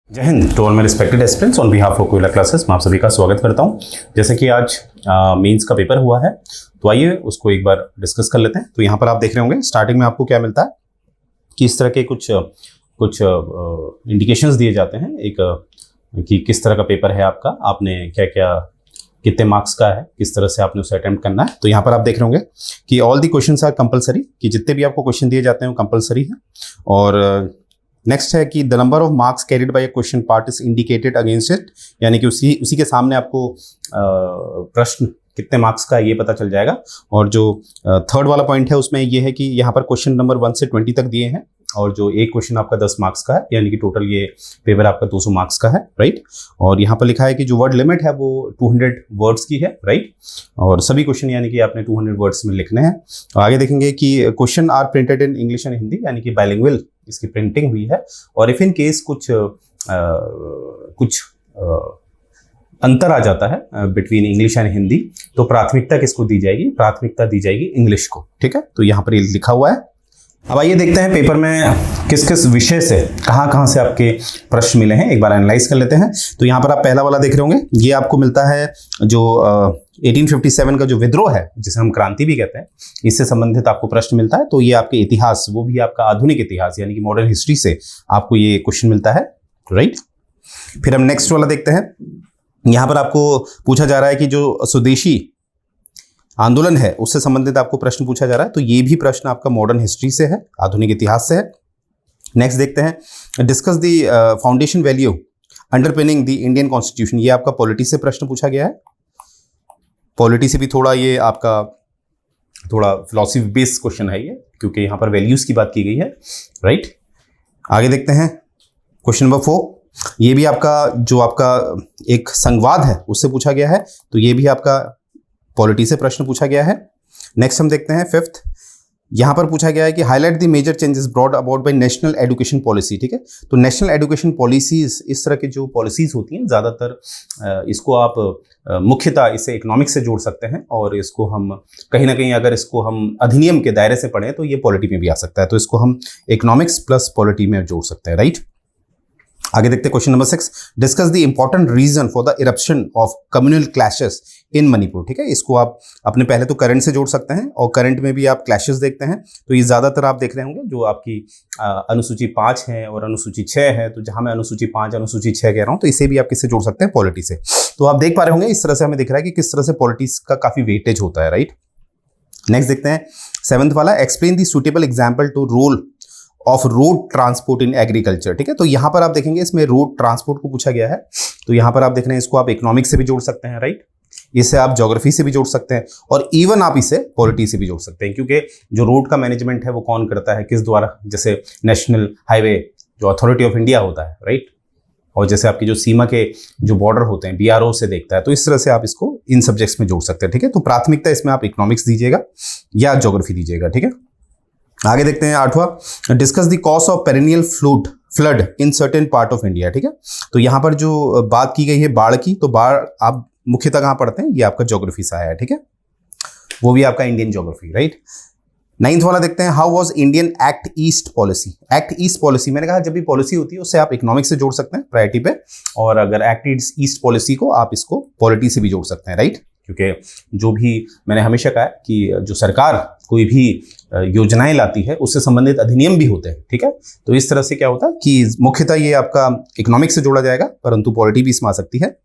जय हिंद to all my respected aspirants on behalf of Koyla classes. मैं आप सभी का स्वागत करता हूं। जैसे कि आज मेंस का पेपर हुआ है, तो आइए उसको एक बार डिस्कस कर लेते हैं। तो यहाँ पर आप देख रहे होंगे स्टार्टिंग में आपको क्या मिलता है कि इस तरह के कुछ इंडिकेशंस दिए जाते हैं कि किस तरह का पेपर है आपका, आपने क्या क्या कितने मार्क्स का है, किस तरह से आपने उसे अटेम्प्ट करना है। तो यहाँ पर आप देख रहे होंगे कि all the questions are compulsory, कि जितने भी आपको क्वेश्चन दिए जाते हैं वो कंपलसरी है। और नेक्स्ट है कि the number of marks carried by A question part is indicated against it, यानी कि उसी के सामने आपको प्रश्न कितने मार्क्स का है ये पता चल जाएगा। और जो थर्ड वाला पॉइंट है उसमें ये है कि यहाँ पर क्वेश्चन नंबर 1 से 20 तक दिए हैं, और जो एक क्वेश्चन आपका 10 मार्क्स का है, यानी कि टोटल ये पेपर आपका 200 मार्क्स का है, राइट। और यहाँ पर लिखा है कि जो वर्ड लिमिट है वो 200 वर्ड्स की है, राइट। और सभी क्वेश्चन यानी कि आपने 200 वर्ड्स में लिखने हैं। आगे देखेंगे कि question are printed in English and Hindi, यानी कि बाइलिंगुअल इसकी प्रिंटिंग हुई है। और इफ इन केस कुछ अंतर आ जाता है बिटवीन इंग्लिश एंड हिंदी, तो प्राथमिकता किसको दी जाएगी? प्राथमिकता दी जाएगी इंग्लिश को, ठीक है। तो यहाँ पर ये लिखा हुआ है। अब आइए देखते हैं पेपर में किस किस विषय से कहाँ से आपके प्रश्न मिले हैं, एक बार एनालाइज कर लेते हैं। तो यहाँ पर आप पहला वाला देख रहे होंगे, ये आपको मिलता है जो 1857 का जो विद्रोह है, जिसे हम क्रांति भी कहते हैं, इससे संबंधित आपको प्रश्न मिलता है। तो ये आपके इतिहास, वो भी आपका आधुनिक इतिहास यानी कि मॉडर्न हिस्ट्री से आपको ये क्वेश्चन मिलता है, राइट। फिर हम नेक्स्ट वाला देखते हैं। यहाँ पर आपको पूछा जा रहा है कि जो स्वदेशी आंदोलन है उससे संबंधित आपको प्रश्न पूछा जा रहा है। तो ये भी प्रश्न आपका मॉडर्न हिस्ट्री से है, आधुनिक इतिहास से है। नेक्स्ट देखते हैं, discuss the foundation value underpinning the Indian constitution. ये आपका पॉलिटी से प्रश्न पूछा गया है। पॉलिटी से भी थोड़ा ये आपका थोड़ा फिलॉसफी बेस्ड क्वेश्चन है ये, क्योंकि यहाँ पर वैल्यूज की बात की गई है, राइट। आगे देखते हैं क्वेश्चन नंबर 4। ये भी आपका एक संवाद है उससे पूछा गया है, तो ये भी आपका पॉलिटी से प्रश्न पूछा गया है। नेक्स्ट हम देखते हैं 5th। यहाँ पर पूछा गया है कि highlight the major changes brought about by national education policy, ठीक है। तो नेशनल एजुकेशन पॉलिसीज, इस तरह की जो पॉलिसीज होती हैं ज़्यादातर इसको आप मुख्यतः इसे इकोनॉमिक्स से जोड़ सकते हैं, और इसको हम कहीं ना कहीं अगर इसको हम अधिनियम के दायरे से पढ़ें तो ये पॉलिटी में भी आ सकता है। तो इसको हम इकोनॉमिक्स प्लस पॉलिटी में जोड़ सकते हैं, राइट। आगे देखते हैं question number 6। Discuss the important reason for the eruption of communal clashes in Manipur, ठीक है। इसको आप अपने पहले तो करंट से जोड़ सकते हैं, और करंट में भी आप क्लैशेस देखते हैं। तो ये ज़्यादातर आप देख रहे होंगे जो आपकी अनुसूची 5 है और अनुसूची 6 है। तो जहाँ मैं अनुसूची 5 अनुसूची 6 कह रहा हूँ, तो इसे भी आप किससे जोड़ सकते हैं? पॉलिटी से। तो आप देख पा रहे होंगे इस तरह से हमें दिख रहा है कि किस तरह से पॉलिटिक्स का काफ़ी वेटेज होता है, राइट। नेक्स्ट देखते हैं 7th वाला, explain the suitable example to role of road transport in agriculture, ठीक है। तो यहाँ पर आप देखेंगे इसमें रोड ट्रांसपोर्ट को पूछा गया है। तो यहाँ पर आप देख रहे हैं इसको आप इकोनॉमिक्स से भी जोड़ सकते हैं, राइट। इसे आप ज्योग्राफी से भी जोड़ सकते हैं, और इवन आप इसे पॉलिटी से भी जोड़ सकते हैं, क्योंकि जो रोड का मैनेजमेंट है वो कौन करता है, किस द्वारा? जैसे नेशनल हाईवे जो अथॉरिटी ऑफ इंडिया होता है, राइट। और जैसे आपकी जो सीमा के जो बॉर्डर होते हैं BRO से देखता है। तो इस तरह से आप इसको इन सब्जेक्ट्स में जोड़ सकते हैं, ठीक है। तो प्राथमिकता इसमें आप इकोनॉमिक्स दीजिएगा या ज्योग्राफी दीजिएगा, ठीक है। आगे देखते हैं 8वां, discuss the cause of perennial flood in certain part of India, ठीक है। तो यहाँ पर जो बात की गई है बाढ़ की, तो बाढ़ आप मुख्यतः कहाँ पढ़ते हैं? ये आपका ज्योग्राफी से आया है, ठीक है। वो भी आपका इंडियन ज्योग्राफी, राइट। 9th वाला देखते हैं, how was Indian act east policy. Act east policy, मैंने कहा जब भी पॉलिसी होती है उससे आप इकोनॉमिक्स से जोड़ सकते हैं प्रायोरिटी पे, और अगर एक्ट ईस्ट पॉलिसी को आप इसको पॉलिटी से भी जोड़ सकते हैं, राइट। क्योंकि जो भी मैंने हमेशा कहा कि जो सरकार कोई भी योजनाएं लाती है उससे संबंधित अधिनियम भी होते हैं, ठीक है। तो इस तरह से क्या होता है कि मुख्यतः ये आपका इकोनॉमिक्स से जोड़ा जाएगा, परंतु पॉलिटी भी इसमें आ सकती है।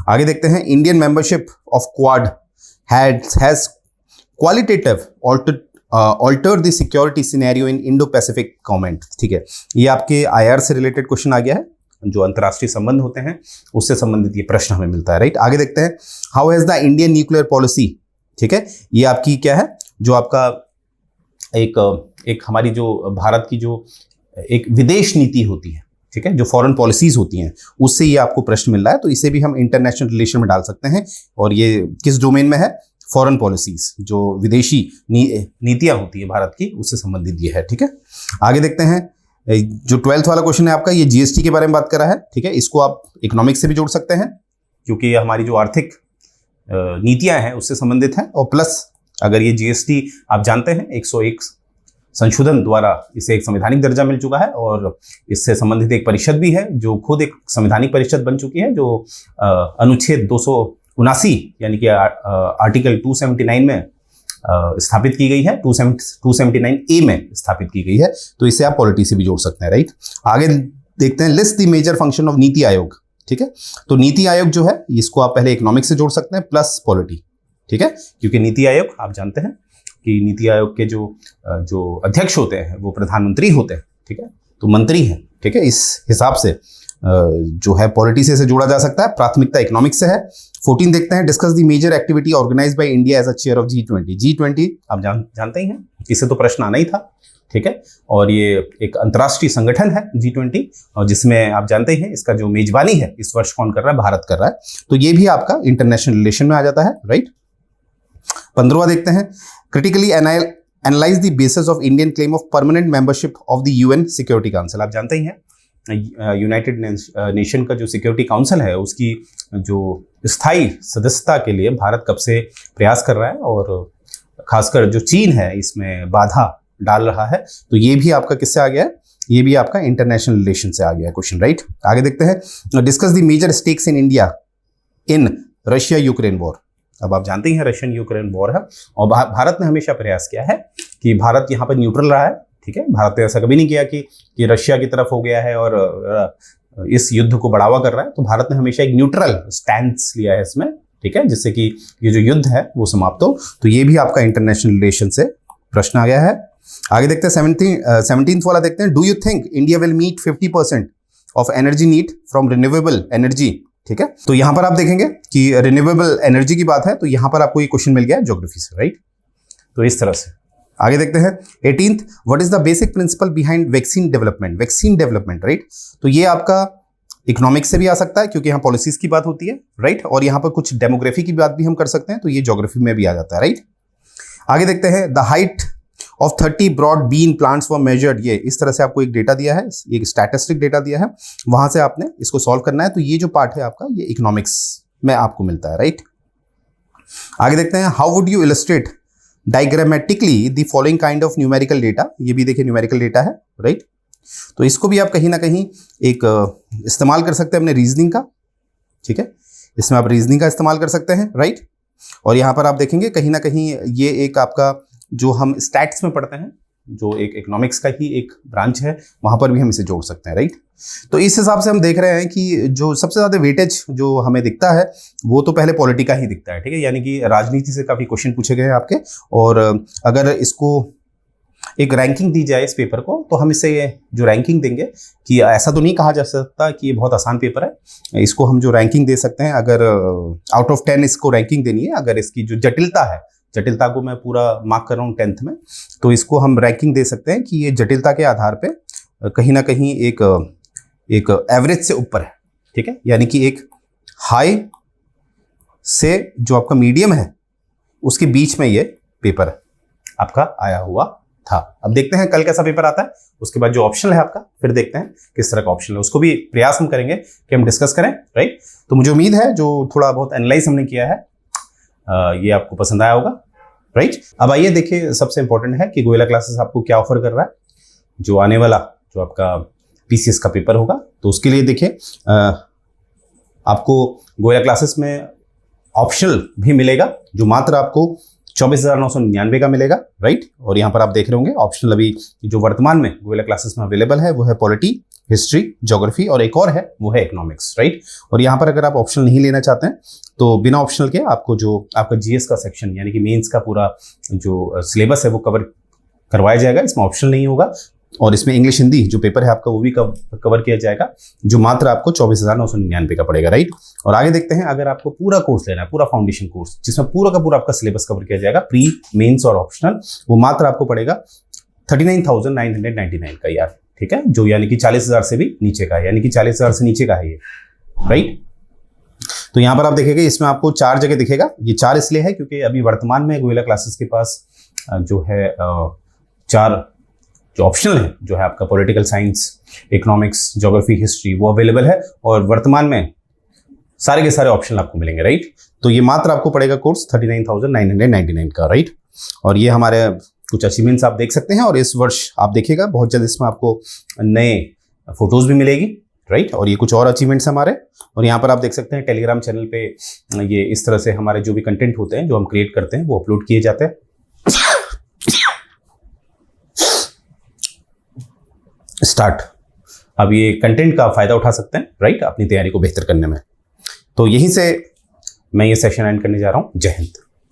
आगे देखते हैं, Indian membership of quad has qualitative alter the security scenario in Indo Pacific comment, ठीक है। ये आपके IR से रिलेटेड क्वेश्चन आ गया है, जो अंतर्राष्ट्रीय संबंध होते हैं उससे संबंधित ये प्रश्न हमें मिलता है, राइट। आगे देखते हैं, how has the Indian nuclear policy, ठीक है। ये आपकी क्या है, जो आपका एक हमारी जो भारत की जो एक विदेश नीति होती है, ठीक है, जो फॉरेन पॉलिसीज होती हैं, उससे ये आपको प्रश्न मिल रहा है। तो इसे भी हम इंटरनेशनल रिलेशन में डाल सकते हैं, और ये किस डोमेन में है? फॉरेन पॉलिसीज, जो विदेशी नीतियां होती है भारत की, उससे संबंधित ये है, ठीक है। आगे देखते हैं, जो 12th वाला क्वेश्चन है आपका, ये GST के बारे में बात कर रहा है, ठीक है। इसको आप इकोनॉमिक्स से भी जोड़ सकते हैं, क्योंकि ये हमारी जो आर्थिक नीतियां हैं उससे संबंधित है। और प्लस अगर ये GST आप जानते हैं 101 संशोधन द्वारा इसे एक संवैधानिक दर्जा मिल चुका है और इससे संबंधित एक परिषद भी है जो खुद एक संवैधानिक परिषद बन चुकी है, जो अनुच्छेद 279 यानी कि आर्टिकल 279 में स्थापित की गई है, 279A में स्थापित की गई है। तो इसे आप पॉलिटी से भी जोड़ सकते हैं, राइट। आगे देखते हैं, list the major function of NITI Aayog. ठीक है, तो नीति आयोग जो है इसको आप पहले इकोनॉमिक्स से जोड़ सकते हैं प्लस पॉलिटी। ठीक है, क्योंकि नीति आयोग आप जानते हैं कि नीति आयोग के जो अध्यक्ष होते हैं वो प्रधानमंत्री होते हैं। ठीक है, तो मंत्री हैं। ठीक है, इस हिसाब से जो है पॉलिटी से जोड़ा जा सकता है। प्राथमिकता इकोनॉमिक्स से है। 14 देखते हैं, discuss the major activity organised by India as a chair of G20। G20 आप जानते ही हैं, इससे तो प्रश्न आना ही था। ठीक है, और ये एक अंतर्राष्ट्रीय संगठन है G20, और जिसमें आप जानते हैं इसका जो मेजबानी है इस वर्ष कौन कर रहा है, भारत कर रहा है। तो ये भी आपका इंटरनेशनल रिलेशन में आ जाता है, राइट। 15वां देखते हैं, critically analyse the basis of Indian claim of permanent membership of the UN security council. आप जानते ही हैं यूनाइटेड नेशन का जो सिक्योरिटी काउंसिल है उसकी जो स्थायी सदस्यता के लिए भारत कब से प्रयास कर रहा है, और खासकर जो चीन है इसमें बाधा डाल रहा है। तो ये भी आपका किससे आ गया है, ये भी आपका इंटरनेशनल रिलेशन से आ गया है क्वेश्चन, राइट। आगे देखते हैं, discuss the major stakes in India in Russia Ukraine war. अब आप जानते ही हैं रशियन यूक्रेन वॉर है, और भारत ने हमेशा प्रयास किया है कि भारत यहाँ पर न्यूट्रल रहा है। ठीक है, भारत ने ऐसा कभी नहीं किया कि रशिया की तरफ हो गया है और इस युद्ध को बढ़ावा कर रहा है। तो भारत ने हमेशा एक न्यूट्रल स्टैंस लिया है इसमें। ठीक है, जिससे कि ये जो युद्ध है वो समाप्त हो। तो ये भी आपका इंटरनेशनल रिलेशन से प्रश्न आ गया है। आगे देखते हैं 17th वाला देखते हैं, do you think India will meet 50% of energy need from renewable energy. ठीक है, तो यहां पर आप देखेंगे कि रिन्यूएबल एनर्जी की बात है, तो यहां पर आपको ये क्वेश्चन मिल गया है ज्योग्राफी से, राइट। तो इस तरह से आगे देखते हैं 18th, what is the basic principle behind vaccine development. Vaccine development, right. तो ये आपका इकोनॉमिक्स से भी आ सकता है क्योंकि यहाँ पॉलिसीज की बात होती है, राइट। और यहाँ पर कुछ डेमोग्राफी की बात भी हम कर सकते हैं, तो ये ज्योग्राफी में भी आ जाता है, राइट। आगे देखते हैं, the height of 30 broad bean plants were measured. ये इस तरह से आपको एक डेटा दिया है, एक स्टैटिस्टिक डेटा दिया है, वहां से आपने इसको सॉल्व करना है। तो ये जो पार्ट है आपका ये इकोनॉमिक्स में आपको मिलता है, राइट। आगे देखते हैं, how would you illustrate diagrammatically the following kind of numerical data. ये भी देखिए न्यूमेरिकल डेटा है, राइट। तो इसको भी आप कहीं ना कहीं एक इस्तेमाल कर सकते हैं अपने रीजनिंग का। ठीक है, इसमें आप रीजनिंग का इस्तेमाल कर सकते हैं, राइट। और यहाँ पर आप देखेंगे कहीं ना कहीं ये एक आपका जो हम स्टैट्स में पढ़ते हैं, जो एक इकोनॉमिक्स का ही एक ब्रांच है, वहां पर भी हम इसे जोड़ सकते हैं, राइट। तो इस हिसाब से हम देख रहे हैं कि जो सबसे ज्यादा वेटेज जो हमें दिखता है वो तो पहले पॉलिटी का ही दिखता है। ठीक है, यानी कि राजनीति से काफी क्वेश्चन पूछे गए हैं आपके, और अगर इसको एक रैंकिंग दी जाए इस पेपर को, तो हम इसे जो रैंकिंग देंगे कि ऐसा तो नहीं कहा जा सकता कि ये बहुत आसान पेपर है। इसको हम जो रैंकिंग दे सकते हैं, अगर आउट ऑफ 10 इसको रैंकिंग देनी है, अगर इसकी जो जटिलता है, जटिलता को मैं पूरा मार्क कर रहा हूँ 10th में, तो इसको हम रैंकिंग दे सकते हैं कि ये जटिलता के आधार पे कहीं ना कहीं एक एवरेज से ऊपर है। ठीक है, यानी कि एक हाई से जो आपका मीडियम है उसके बीच में ये पेपर आपका आया हुआ था। अब देखते हैं कल कैसा पेपर आता है, उसके बाद जो ऑप्शनल है आपका, फिर देखते हैं किस तरह का ऑप्शनल है, उसको भी प्रयास हम करेंगे कि हम डिस्कस करें, राइट। तो मुझे उम्मीद है जो थोड़ा बहुत एनालाइज हमने किया है ये आपको पसंद आया होगा, राइट। अब आइए देखिए, सबसे इंपॉर्टेंट है कि गोयला क्लासेस आपको क्या ऑफर कर रहा है। जो आने वाला जो आपका पीसीएस का पेपर होगा, तो उसके लिए देखिए आपको गोयला क्लासेस में ऑप्शनल भी मिलेगा, जो मात्र आपको 24,999 का मिलेगा, राइट। और यहाँ पर आप देख रहे होंगे ऑप्शनल अभी जो वर्तमान में गोयला क्लासेस में अवेलेबल है वो है पॉलिटी, हिस्ट्री, ज्योग्राफी, और एक और है वो है इकोनॉमिक्स, राइट। और यहाँ पर अगर आप ऑप्शनल नहीं लेना चाहते हैं तो बिना ऑप्शनल के आपको जो आपका जीएस का सेक्शन यानी कि मेंस का पूरा जो सिलेबस है वो कवर करवाया जाएगा, इसमें ऑप्शनल नहीं होगा। और इसमें इंग्लिश हिंदी जो पेपर है आपका वो भी कवर किया जाएगा, जो मात्र आपको 24,999 का पड़ेगा, राइट। और आगे देखते हैं, अगर आपको पूरा कोर्स लेना है, पूरा फाउंडेशन कोर्स जिसमें पूरा का पूरा आपका सिलेबस कवर किया जाएगा, प्री, मेंस और ऑप्शनल, वो मात्र आपको पड़ेगा 39,999 का यार। ठीक है, जो यानी कि 40,000 से भी नीचे का है, यानी कि 40,000 से नीचे का है ये, राइट। तो यहाँ पर आप देखेंगे इसमें आपको 4 जगह दिखेगा। ये 4 इसलिए है क्योंकि अभी वर्तमान में गोयला क्लासेस के पास जो है 4 जो ऑप्शनल है, जो है आपका political science, economics, geography, history, वो अवेलेबल है, और वर्तमान में सारे के सारे ऑप्शनल आपको मिलेंगे, राइट। तो ये मात्र आपको पड़ेगा कोर्स 39,999 का, राइट। और ये हमारे कुछ अचीवमेंट्स आप देख सकते हैं। और इस वर्ष आप देखिएगा बहुत जल्द इसमें आपको नए फोटोज़ भी मिलेगी, राइट। और ये कुछ और अचीवमेंट्स हमारे, और यहाँ पर आप देख सकते हैं टेलीग्राम चैनल पे ये इस तरह से हमारे जो भी कंटेंट होते हैं जो हम क्रिएट करते हैं वो अपलोड किए जाते हैं। स्टार्ट। अब ये कंटेंट का फायदा उठा सकते हैं, राइट, अपनी तैयारी को बेहतर करने में। तो यहीं से मैं ये सेशन एंड करने जा रहा हूँ। जय हिंद।